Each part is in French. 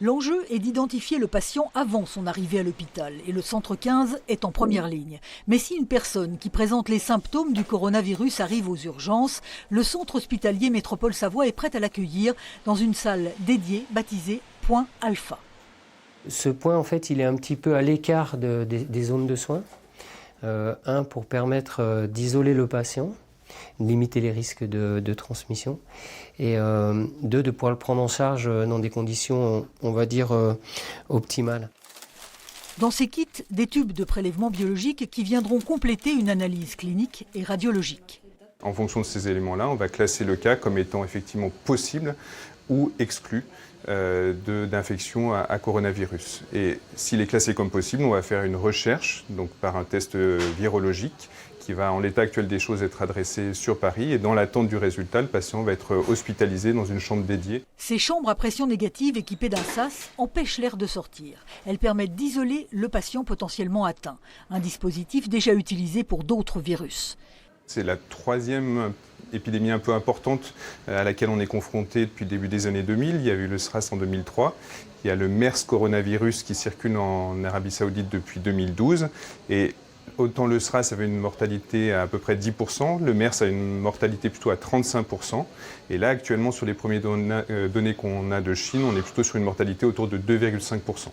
L'enjeu est d'identifier le patient avant son arrivée à l'hôpital et le centre 15 est en première ligne. Mais si une personne qui présente les symptômes du coronavirus arrive aux urgences, le centre hospitalier Métropole Savoie est prêt à l'accueillir dans une salle dédiée baptisée Point Alpha. Ce point, en fait, il est un petit peu à l'écart des zones de soins. Pour permettre d'isoler le patient, limiter les risques de transmission, et de pouvoir le prendre en charge dans des conditions, on va dire, optimales. Dans ces kits, des tubes de prélèvement biologique qui viendront compléter une analyse clinique et radiologique. En fonction de ces éléments-là, on va classer le cas comme étant effectivement possible ou exclu d'infection à coronavirus. Et s'il est classé comme possible, on va faire une recherche donc par un test virologique qui va, en l'état actuel des choses, être adressé sur Paris. Et dans l'attente du résultat, le patient va être hospitalisé dans une chambre dédiée. Ces chambres à pression négative équipées d'un sas empêchent l'air de sortir. Elles permettent d'isoler le patient potentiellement atteint. Un dispositif déjà utilisé pour d'autres virus. C'est la troisième épidémie un peu importante à laquelle on est confronté depuis le début des années 2000. Il y a eu le SRAS en 2003. Il y a le MERS coronavirus qui circule en Arabie Saoudite depuis 2012. Et autant le SRAS avait une mortalité à peu près 10%, le MERS a une mortalité plutôt à 35%. Et là, actuellement, sur les premières données qu'on a de Chine, on est plutôt sur une mortalité autour de 2,5%.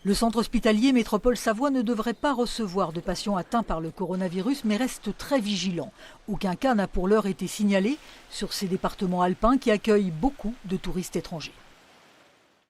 Le centre hospitalier Métropole Savoie ne devrait pas recevoir de patients atteints par le coronavirus, mais reste très vigilant. Aucun cas n'a pour l'heure été signalé sur ces départements alpins qui accueillent beaucoup de touristes étrangers.